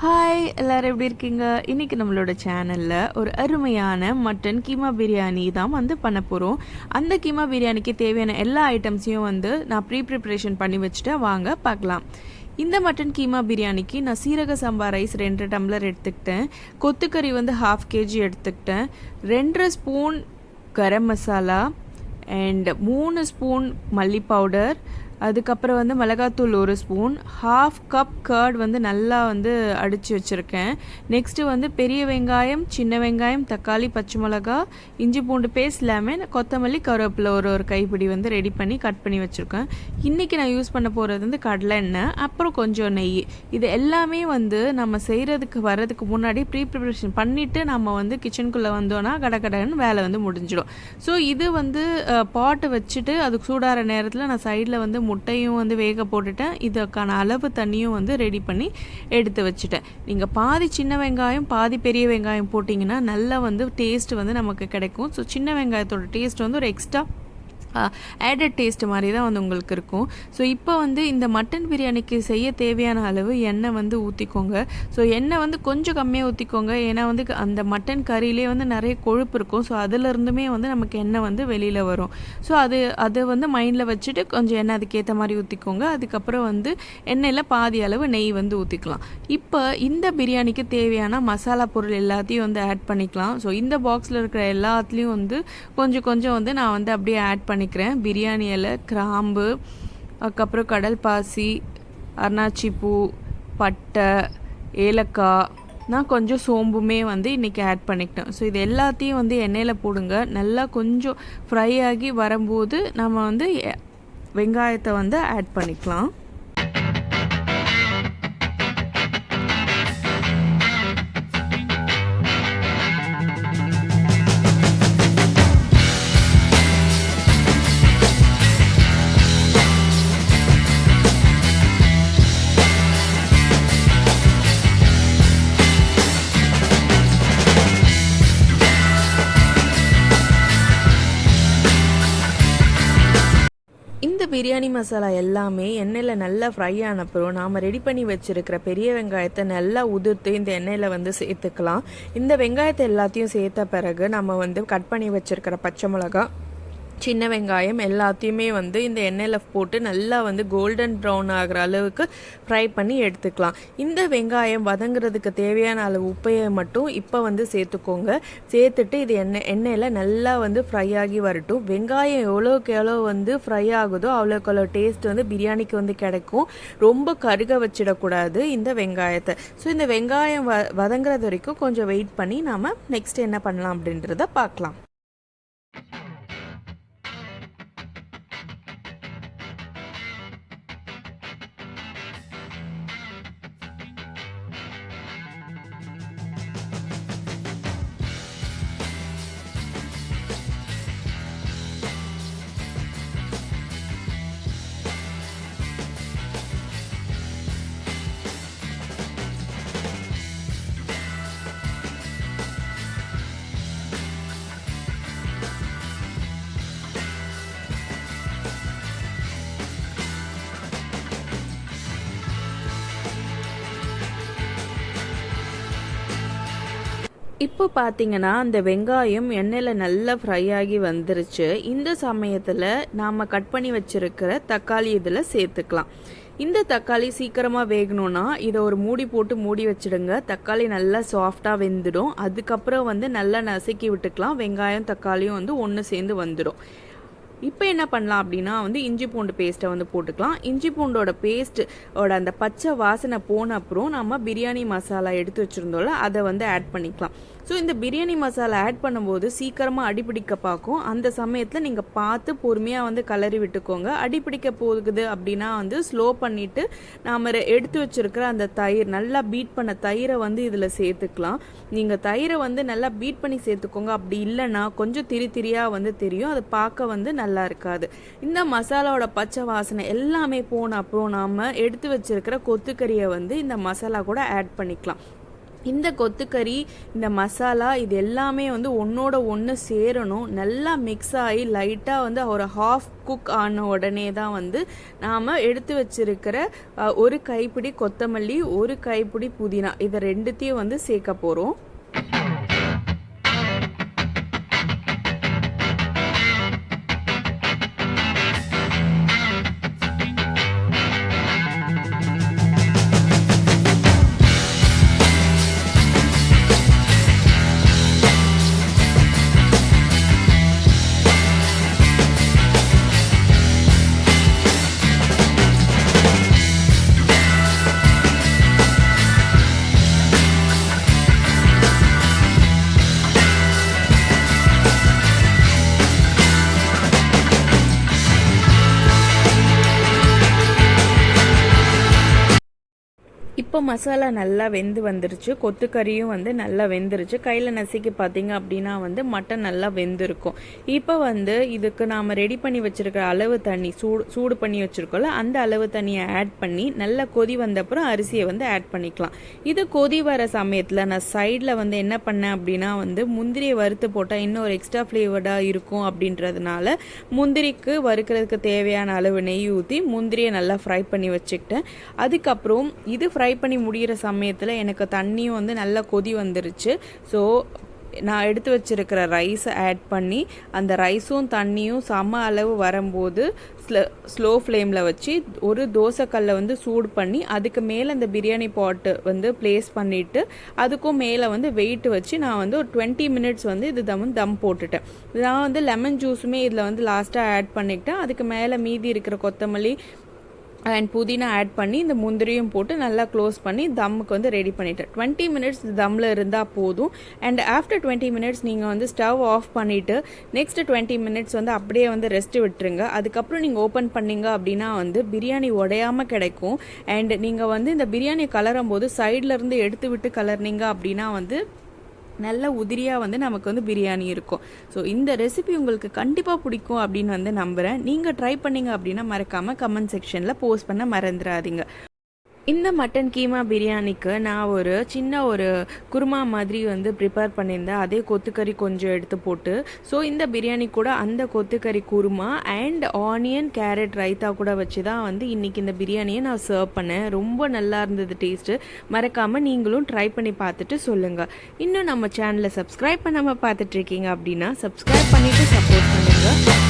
Hi எல்லாரும் எப்படி இருக்கீங்க? இன்றைக்கி நம்மளோட சேனலில் ஒரு அருமையான மட்டன் கீமா பிரியாணி தான் பண்ண போகிறோம். அந்த கீமா பிரியாணிக்கு தேவையான எல்லா ஐட்டம்ஸையும் நான் ப்ரிப்ரேஷன் பண்ணி வச்சுட்டேன். வாங்க பார்க்கலாம். இந்த மட்டன் கீமா பிரியாணிக்கு நான் சீரக சம்பா ரைஸ் 2 டம்ளர் எடுத்துக்கிட்டேன். கொத்துக்கறி 1/2 kg எடுத்துக்கிட்டேன். 2 spoon garam masala and 3 spoon மல்லி பவுடர், அதுக்கப்புறம் மிளகாத்தூள் 1 ஸ்பூன், 1/2 கப் கர்ட் நல்லா அடித்து வச்சுருக்கேன். நெக்ஸ்ட்டு பெரிய வெங்காயம், சின்ன வெங்காயம், தக்காளி, பச்சை மிளகா, இஞ்சி பூண்டு பேஸ்ட், லெமன், கொத்தமல்லி, கருவேப்பிலை ஒரு கைப்பிடி ரெடி பண்ணி கட் பண்ணி வச்சுருக்கேன். இன்றைக்கி நான் யூஸ் பண்ண போகிறது கடலை எண்ணெய், அப்புறம் கொஞ்சம் நெய். இது எல்லாமே நம்ம செய்கிறதுக்கு வர்றதுக்கு முன்னாடி ப்ரிப்ரேஷன் பண்ணிவிட்டு நம்ம கிச்சனுக்குள்ளே வந்தோன்னா கடகடன்னு வேலை முடிஞ்சிடும். ஸோ இது பாட்டு வச்சுட்டு அதுக்கு சூடாகிற நேரத்தில் நான் சைடில் முட்டையும் வேக போட்டுட்டேன். இதுக்கான அளவு தண்ணியும் ரெடி பண்ணி எடுத்து வச்சுட்டேன். நீங்கள் பாதி சின்ன வெங்காயம் பாதி பெரிய வெங்காயம் போட்டிங்கன்னா நல்லா டேஸ்ட் நமக்கு கிடைக்கும். ஸோ சின்ன வெங்காயத்தோட டேஸ்ட் ஒரு எக்ஸ்ட்ரா ஆடட் டேஸ்ட் மாதிரி தான் உங்களுக்கு இருக்கும். ஸோ இப்போ இந்த மட்டன் பிரியாணிக்கு செய்ய தேவையான அளவு எண்ணெய் ஊற்றிக்கோங்க. ஸோ எண்ணெய் கொஞ்சம் கம்மியாக ஊற்றிக்கோங்க. ஏன்னா அந்த மட்டன் கறியிலே நிறைய கொழுப்பு இருக்கும். ஸோ அதிலிருந்துமே நமக்கு எண்ணெய் வெளியில் வரும். ஸோ அதை மைண்டில் வச்சுட்டு கொஞ்சம் எண்ணெய் அதுக்கேற்ற மாதிரி ஊற்றிக்கோங்க. அதுக்கப்புறம் எண்ணெயில் பாதி அளவு நெய் ஊற்றிக்கலாம். இப்போ இந்த பிரியாணிக்கு தேவையான மசாலா பொருள் எல்லாத்தையும் ஆட் பண்ணிக்கலாம். ஸோ இந்த பாக்ஸில் இருக்கிற எல்லாத்துலேயும் கொஞ்சம் கொஞ்சம் நான் அப்படியே ஆட் பண்ணிக்கிறேன். பிரியாணி இலை, கிராம்பு, அதுக்கப்புறம் கடல் பாசி, அன்னாச்சி பூ, பட்டை, ஏலக்காய், நான் கொஞ்சம் சோம்புமே இன்றைக்கி ஆட் பண்ணிக்கிட்டேன். ஸோ இது எல்லாத்தையும் எண்ணெயில் போடுங்க. நல்லா கொஞ்சம் ஃப்ரை ஆகி வரும்போது நம்ம வெங்காயத்தை ஆட் பண்ணிக்கலாம். இந்த பிரியாணி மசாலா எல்லாமே எண்ணெயில் நல்லா ஃப்ரை ஆனப்புறம் நாம் ரெடி பண்ணி வச்சுருக்கிற பெரிய வெங்காயத்தை நல்லா உதிர்த்து இந்த எண்ணெயில் சேர்த்துக்கலாம். இந்த வெங்காயத்தை எல்லாத்தையும் சேர்த்த பிறகு நம்ம கட் பண்ணி வச்சுருக்கிற பச்சை மிளகா, சின்ன வெங்காயம் எல்லாத்தையுமே இந்த எண்ணெயில் போட்டு நல்லா கோல்டன் ப்ரௌன் ஆகிற அளவுக்கு ஃப்ரை பண்ணி எடுத்துக்கலாம். இந்த வெங்காயம் வதங்குறதுக்கு தேவையான அளவு உப்பையை மட்டும் இப்போ சேர்த்துக்கோங்க. சேர்த்துட்டு இது எண்ணெயில் நல்லா ஃப்ரை ஆகி வரட்டும். வெங்காயம் எவ்வளோக்கு எவ்வளோ ஃப்ரை ஆகுதோ அவ்வளோக்கு அவ்வளோ டேஸ்ட் பிரியாணிக்கு கிடைக்கும். ரொம்ப கருக வச்சிடக்கூடாது இந்த வெங்காயத்தை. ஸோ இந்த வெங்காயம் வதங்குறது வரைக்கும் கொஞ்சம் வெயிட் பண்ணி நாம் நெக்ஸ்ட் என்ன பண்ணலாம் அப்படின்றத பார்க்கலாம். இப்போ பார்த்தீங்கன்னா அந்த வெங்காயம் எண்ணெயில் நல்லா ஃப்ரை ஆகி வந்துருச்சு. இந்த சமயத்தில் நாம் கட் பண்ணி வச்சுருக்கிற தக்காளி இதில் சேர்த்துக்கலாம். இந்த தக்காளி சீக்கிரமாக வேகணும்னா இதை ஒரு மூடி போட்டு மூடி வச்சுடுங்க. தக்காளி நல்லா சாஃப்டாக வெந்துடும். அதுக்கப்புறம் நல்லா நசுக்கி விட்டுக்கலாம். வெங்காயம் தக்காளியும் ஒன்று சேர்ந்து வந்துடும். இப்போ என்ன பண்ணலாம் அப்படின்னா இஞ்சி பூண்டு பேஸ்ட்டை போட்டுக்கலாம். இஞ்சி பூண்டோட பேஸ்ட்டோட அந்த பச்சை வாசனை போன அப்புறம் நம்ம பிரியாணி மசாலா எடுத்து வச்சுருந்தோம்ல அதை ஆட் பண்ணிக்கலாம். ஸோ இந்த பிரியாணி மசாலா ஆட் பண்ணும்போது சீக்கிரமாக அடிப்பிடிக்க பார்க்கும். அந்த சமயத்தில் நீங்கள் பார்த்து பொறுமையாக கலரி விட்டுக்கோங்க. அடிப்பிடிக்க போகுது அப்படின்னா ஸ்லோ பண்ணிவிட்டு நாம் எடுத்து வச்சுருக்கிற அந்த தயிர், நல்லா பீட் பண்ண தயிரை இதில் சேர்த்துக்கலாம். நீங்கள் தயிரை நல்லா பீட் பண்ணி சேர்த்துக்கோங்க. அப்படி இல்லைன்னா கொஞ்சம் திரியாக தெரியும். அதை பார்க்க நல்லா இருக்காது. இந்த மசாலாவோட பச்சை வாசனை எல்லாமே போன அப்புறம் நாம் எடுத்து வச்சிருக்கிற கொத்துக்கறியை இந்த மசாலா கூட ஆட் பண்ணிக்கலாம். இந்த கொத்துக்கறி, இந்த மசாலா இது எல்லாமே வந்து ஒன்றோட ஒன்று சேரணும். நல்லா மிக்ஸ் ஆகி லைட்டாக வந்து ஒரு ஹாஃப் குக் ஆன உடனே தான் வந்து நாம் எடுத்து வச்சிருக்கிற ஒரு கைப்பிடி கொத்தமல்லி, ஒரு கைப்பிடி புதினா இதை ரெண்டுத்தையும் வந்து சேர்க்க போகிறோம். இப்போ மசாலா நல்லா வெந்து வந்துருச்சு, கொத்துக்கறியும் வந்து நல்லா வெந்துருச்சு. கையில் நசுக்கி பார்த்தீங்க அப்படின்னா வந்து மட்டன் நல்லா வெந்திருக்கும். இப்போ வந்து இதுக்கு நாம் ரெடி பண்ணி வச்சுருக்கிற அளவு தண்ணி சூடு பண்ணி வச்சுருக்கோம்ல, அந்த அளவு தண்ணியை ஆட் பண்ணி நல்லா கொதி வந்தப்புறம் அரிசியை வந்து ஆட் பண்ணிக்கலாம். இது கொதி வர சமயத்தில் நான் சைடில் வந்து என்ன பண்ணேன் அப்படின்னா வந்து முந்திரியை வறுத்து போட்டால் இன்னும் ஒரு எக்ஸ்ட்ரா ஃப்ளேவர்டாக இருக்கும் அப்படின்றதுனால முந்திரிக்கு வறுக்கிறதுக்கு தேவையான அளவு நெய் ஊற்றி முந்திரியை நல்லா ஃப்ரை பண்ணி வச்சுக்கிட்டேன். அதுக்கப்புறம் இது ஃப்ரை பண்ணி முடிகிற சமயத்தில் எனக்கு தண்ணியும் வந்து நல்லா கொதி வந்துருச்சு. ஸோ நான் எடுத்து வச்சிருக்கிற ரைஸை ஆட் பண்ணி அந்த ரைஸும் தண்ணியும் சம அளவு வரும்போது ஸ்லோ ஃப்ளேமில் வச்சு ஒரு தோசைக்கல்லை வந்து சூடு பண்ணி அதுக்கு மேலே அந்த பிரியாணி பாட்டு வந்து ப்ளேஸ் பண்ணிவிட்டு அதுக்கும் மேலே வந்து வெயிட் வச்சு நான் வந்து ஒரு 20 மினிட்ஸ் வந்து இது தம் போட்டுட்டேன். நான் வந்து லெமன் ஜூஸுமே இதில் வந்து லாஸ்ட்டாக ஆட் பண்ணிக்கிட்டேன். அதுக்கு மேலே மீதி இருக்கிற கொத்தமல்லி அண்ட் புதினா ஆட் பண்ணி இந்த முந்திரியும் போட்டு நல்லா க்ளோஸ் பண்ணி தம்முக்கு வந்து ரெடி பண்ணிட்டேன். 20 மினிட்ஸ் தம்மில் இருந்தால் போதும். அண்ட் ஆஃப்டர் 20 மினிட்ஸ் நீங்கள் வந்து ஸ்டவ் ஆஃப் பண்ணிவிட்டு நெக்ஸ்ட் 20 மினிட்ஸ் வந்து அப்படியே வந்து ரெஸ்ட் விட்டுருங்க. அதுக்கப்புறம் நீங்கள் ஓப்பன் பண்ணிங்க அப்படின்னா வந்து பிரியாணி உடையாமல் கிடைக்கும். அண்ட் நீங்கள் வந்து இந்த பிரியாணி கலரும் போது சைட்லேருந்து எடுத்து விட்டு கலர்னிங்க அப்படின்னா வந்து நல்ல உதிரியாக வந்து நமக்கு வந்து பிரியாணி இருக்கும். ஸோ இந்த ரெசிபி உங்களுக்கு கண்டிப்பாக பிடிக்கும் அப்படின்னு வந்து நம்புகிறேன். நீங்கள் ட்ரை பண்ணிங்க அப்படின்னா மறக்காமல் கமெண்ட் செக்ஷனில் போஸ்ட் பண்ண மறந்துடாதீங்க. இந்த மட்டன் கீமா பிரியாணிக்கு நான் ஒரு சின்ன ஒரு குருமா மாதிரி வந்து ப்ரிப்பேர் பண்ணியிருந்தேன். அதே கொத்துக்கறி கொஞ்சம் எடுத்து போட்டு, ஸோ இந்த பிரியாணி கூட அந்த கொத்துக்கறி korma and onion carrot raita கூட வச்சு தான் வந்து இன்றைக்கி இந்த பிரியாணியை நான் சர்வ் பண்ணேன். ரொம்ப நல்லா இருந்தது டேஸ்ட்டு. மறக்காமல் நீங்களும் ட்ரை பண்ணி பார்த்துட்டு சொல்லுங்கள். இன்னும் நம்ம சேனலை சப்ஸ்கிரைப் பண்ணாமல் பார்த்துட்ருக்கீங்க அப்படின்னா சப்ஸ்கிரைப் பண்ணிவிட்டு சப்போர்ட் பண்ணுங்கள்.